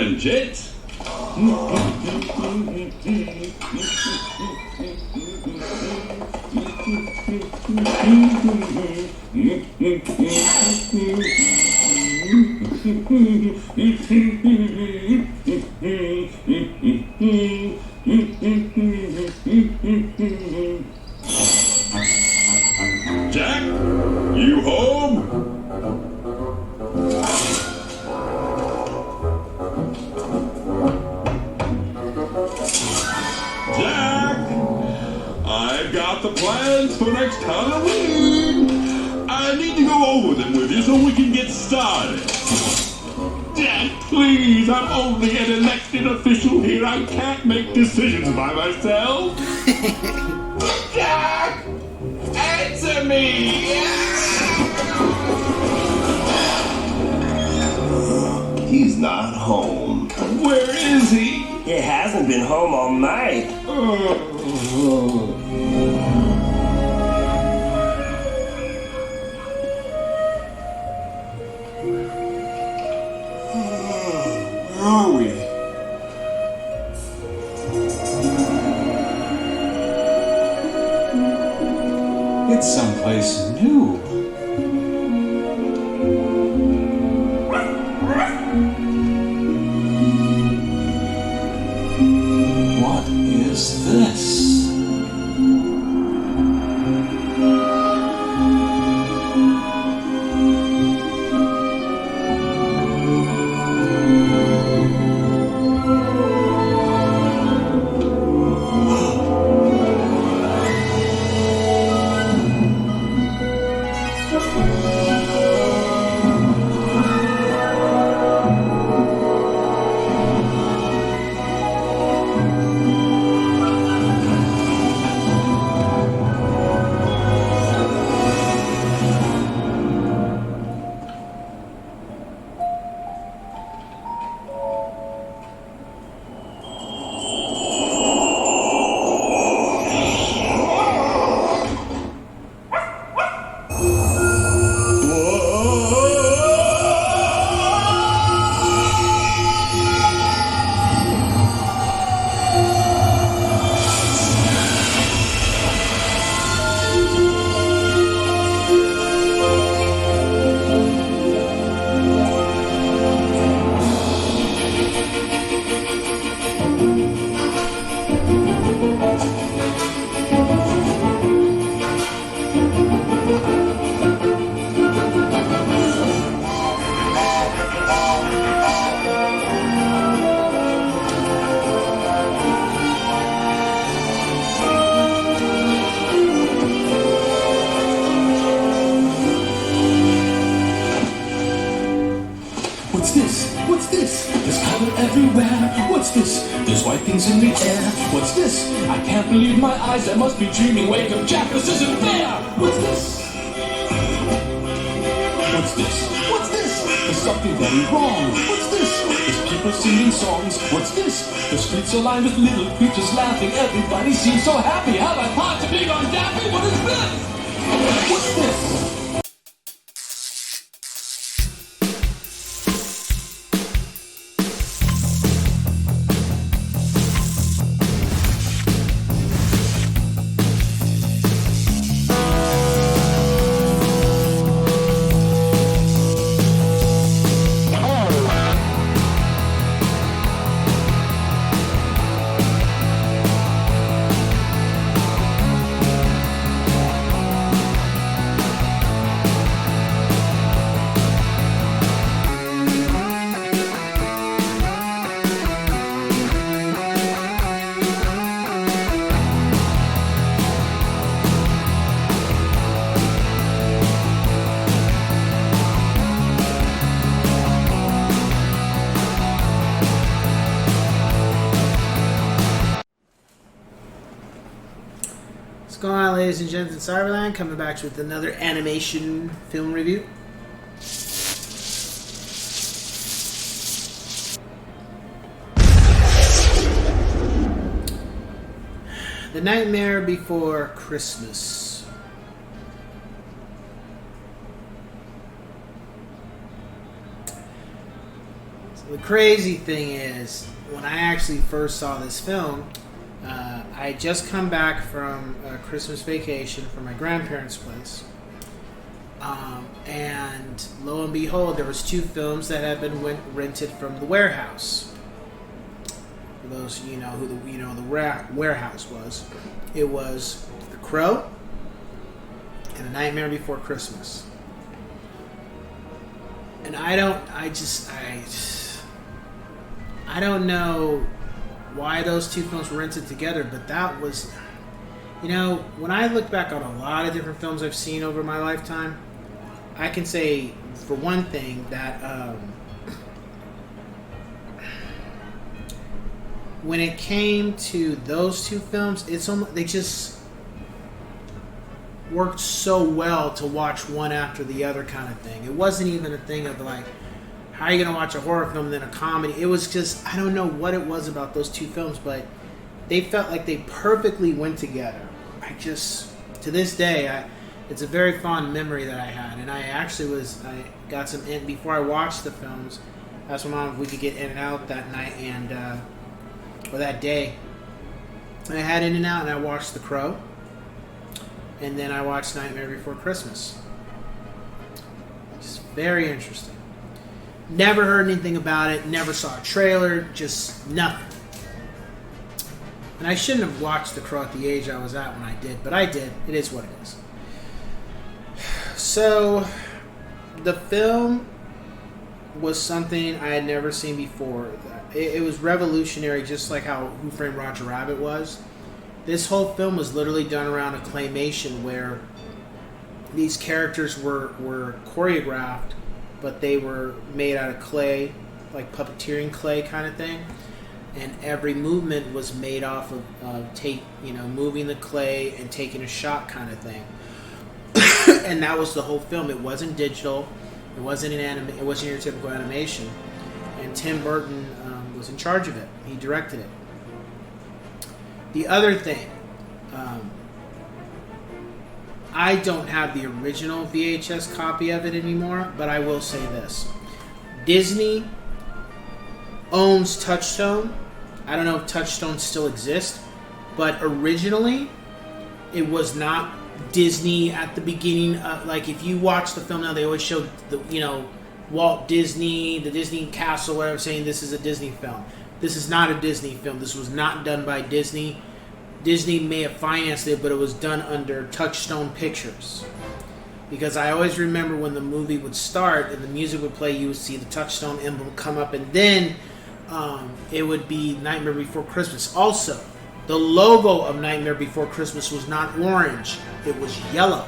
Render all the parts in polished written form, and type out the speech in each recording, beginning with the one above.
isn't it? Jack, you home? Jack, I've got the plans for next Halloween. I need to go over them with you so we can get started. Jack, please, I'm only an elected official here. I can't make decisions by myself. Jack, answer me. He's not home. Where is he? He hasn't been home all night. Where are we? It's someplace new. What is this? What's this? What's this? There's color everywhere. What's this? There's white things in the air. What's this? I can't believe my eyes. I must be dreaming. Wake up, Jack, this isn't fair. What's this? What's this? What's this? There's something very wrong. What's this? There's people singing songs. What's this? The streets are lined with little creatures laughing. Everybody seems so happy. Have I part to be on Daffy? What is this? What's this? What's going on, ladies and gents? It's Cyberland coming back with another animation film review. The Nightmare Before Christmas. The crazy thing is, when I actually first saw this film, I had just come back from a Christmas vacation from my grandparents' place. And lo and behold, there was 2 films that had been rented from the warehouse. For those who know who the warehouse was, it was The Crow and A Nightmare Before Christmas. And I don't know why those 2 films were rented together, but that was, when I look back on a lot of different films I've seen over my lifetime, I can say, for one thing, that when it came to those 2 films, they just worked so well to watch one after the other kind of thing. It wasn't even a thing of like, how are you going to watch a horror film and then a comedy? It was just, I don't know what it was about those 2 films, but they felt like they perfectly went together. To this day, it's a very fond memory that I had. And I got some, before I watched the films, I asked my mom if we could get In-N-Out that night or that day. And I had In-N-Out and I watched The Crow. And then I watched Nightmare Before Christmas. Just very interesting. Never heard anything about it. Never saw a trailer. Just nothing. And I shouldn't have watched The Crow at the age I was at when I did. But I did. It is what it is. So, the film was something I had never seen before. It was revolutionary, just like how Who Framed Roger Rabbit was. This whole film was literally done around a claymation where these characters were choreographed, but they were made out of clay, like puppeteering clay kind of thing. And every movement was made off of moving the clay and taking a shot kind of thing. And that was the whole film. It wasn't digital. It wasn't It wasn't your typical animation. And Tim Burton was in charge of it. He directed it. The other thing, I don't have the original VHS copy of it anymore, but I will say this. Disney owns Touchstone. I don't know if Touchstone still exists, but originally it was not Disney at the beginning. Like if you watch the film now, they always show Walt Disney, the Disney castle, whatever, saying this is a Disney film. This is not a Disney film. This was not done by Disney. Disney may have financed it, but it was done under Touchstone Pictures. Because I always remember when the movie would start and the music would play, you would see the Touchstone emblem come up, and then it would be Nightmare Before Christmas. Also, the logo of Nightmare Before Christmas was not orange. It was yellow.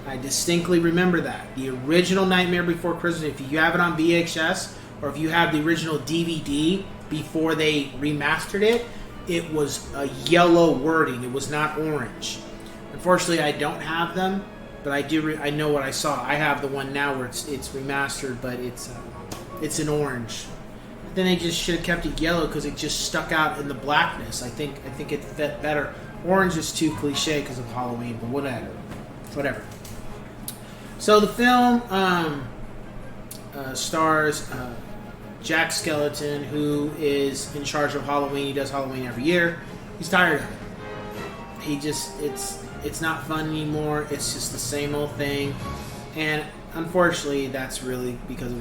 I distinctly remember that. The original Nightmare Before Christmas, if you have it on VHS, or if you have the original DVD before they remastered it, it was a yellow wording. It was not orange. Unfortunately, I don't have them, but I do. I know what I saw. I have the one now where it's remastered, but it's an orange. Then they just should have kept it yellow because it just stuck out in the blackness. I think it fit better. Orange is too cliche because of Halloween, but whatever. So the film stars Jack Skellington, who is in charge of Halloween. He does Halloween every year. He's tired of it. It's not fun anymore. It's just the same old thing. And unfortunately, that's really because of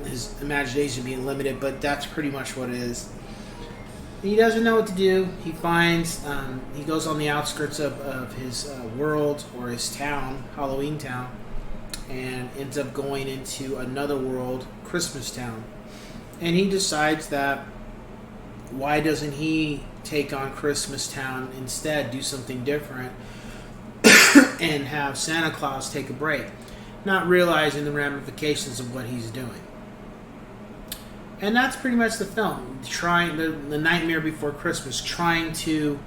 his imagination being limited, but that's pretty much what it is. He doesn't know what to do. He goes on the outskirts of his world or his town, Halloween Town, and ends up going into another world, Christmas Town. And he decides that why doesn't he take on Christmas Town instead, do something different, and have Santa Claus take a break, not realizing the ramifications of what he's doing. And that's pretty much the film. The Nightmare Before Christmas, trying to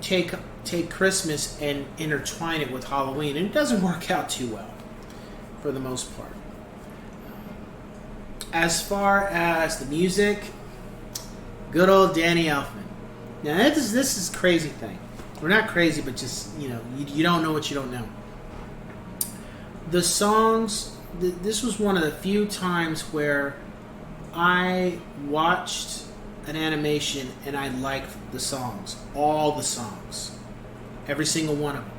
take Christmas and intertwine it with Halloween, and it doesn't work out too well for the most part. As far as the music, good old Danny Elfman. Now this is a crazy thing. We're not crazy, but just you don't know what you don't know. The songs this was one of the few times where I watched an animation and I liked the songs, all the songs, every single one of them.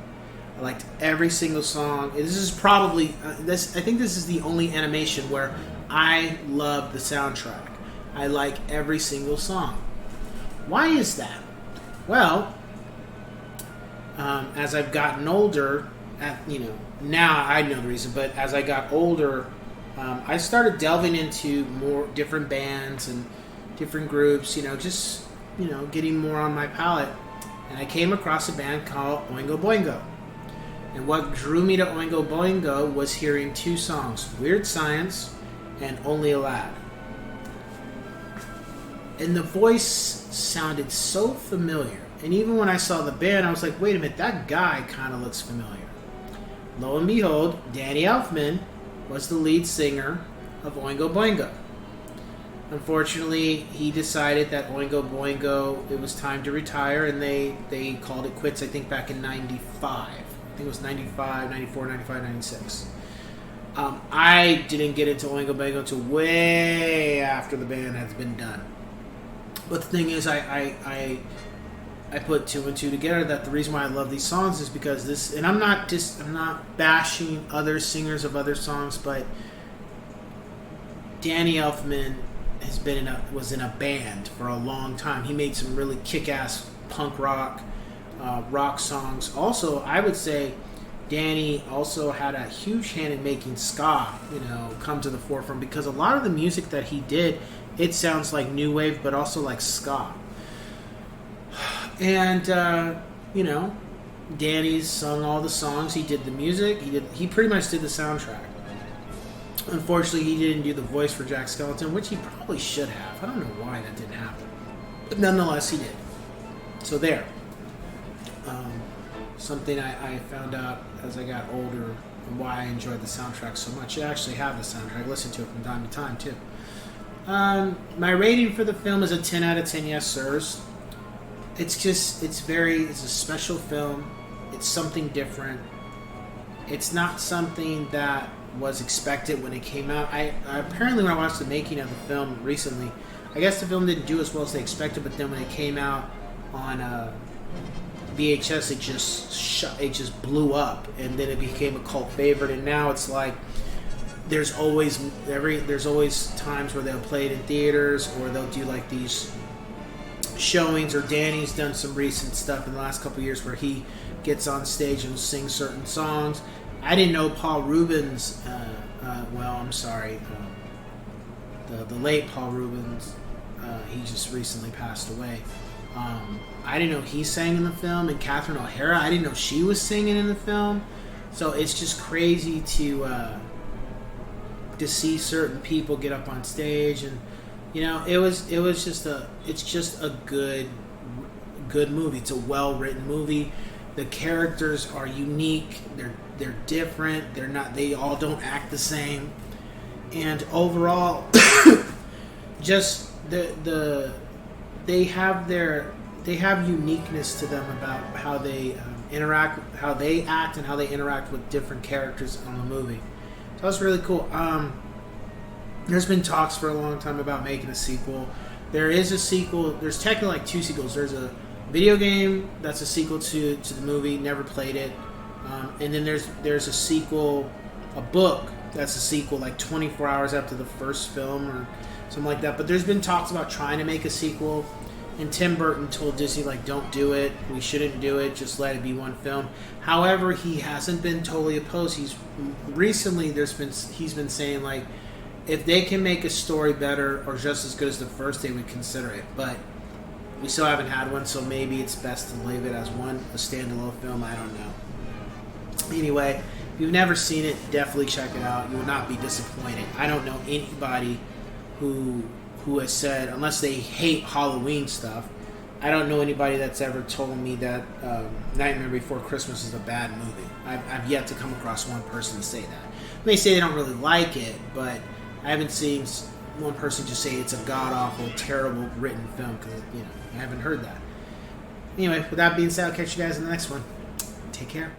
I liked every single song. This is probably this. I think this is the only animation where I love the soundtrack. I like every single song. Why is that? Well, as I've gotten older, now I know the reason. But as I got older, I started delving into more different bands and different groups. Getting more on my palette, and I came across a band called Oingo Boingo. And what drew me to Oingo Boingo was hearing two songs, Weird Science and Only a Lad. And the voice sounded so familiar. And even when I saw the band, I was like, wait a minute, that guy kind of looks familiar. Lo and behold, Danny Elfman was the lead singer of Oingo Boingo. Unfortunately, he decided that Oingo Boingo, it was time to retire, and they called it quits, I think, back in 95. I think it was 95, 94, 95, 96. I didn't get into Oingo Boingo until way after the band has been done. But the thing is, I put two and two together that the reason why I love these songs is because this, and I'm not bashing other singers of other songs, but Danny Elfman was in a band for a long time. He made some really kick-ass punk rock songs. Also, I would say Danny also had a huge hand in making ska, come to the forefront, because a lot of the music that he did, it sounds like new wave, but also like ska. And Danny's sung all the songs. He did the music. He pretty much did the soundtrack. Unfortunately, he didn't do the voice for Jack Skellington, which he probably should have. I don't know why that didn't happen, but nonetheless, he did. So there. Something I found out as I got older and why I enjoyed the soundtrack so much. I actually have the soundtrack. I listen to it from time to time, too. My rating for the film is a 10 out of 10 yes, sirs. It's a special film. It's something different. It's not something that was expected when it came out. Apparently when I watched the making of the film recently, I guess the film didn't do as well as they expected, but then when it came out on VHS, it just blew up, and then it became a cult favorite, and now it's like there's always times where they'll play it in theaters, or they'll do like these showings, or Danny's done some recent stuff in the last couple of years where he gets on stage and will sing certain songs. I didn't know Paul Rubens, the late Paul Rubens, he just recently passed away. I didn't know he sang in the film, and Catherine O'Hara, I didn't know she was singing in the film. So it's just crazy to see certain people get up on stage, and it's just a good movie. It's a well written movie. The characters are unique. They're different. They all don't act the same. And overall, just they have uniqueness to them about how they interact, how they act, and how they interact with different characters on the movie. So that's really cool. There's been talks for a long time about making a sequel. There is a sequel. There's technically like two sequels. There's a video game that's a sequel to the movie. Never played it. And then there's a sequel, a book that's a sequel, like 24 hours after the first film or something like that. But there's been talks about trying to make a sequel. And Tim Burton told Disney, like, don't do it. We shouldn't do it. Just let it be one film. However, he hasn't been totally opposed. He's been saying, like, if they can make a story better or just as good as the first, they would consider it. But we still haven't had one, so maybe it's best to leave it as a standalone film. I don't know. Anyway, if you've never seen it, definitely check it out. You will not be disappointed. I don't know anybody who has said, unless they hate Halloween stuff, I don't know anybody that's ever told me that Nightmare Before Christmas is a bad movie. I've yet to come across one person say that. They say they don't really like it, but I haven't seen one person just say it's a god-awful, terrible written film, because I haven't heard that. Anyway, with that being said, I'll catch you guys in the next one. Take care.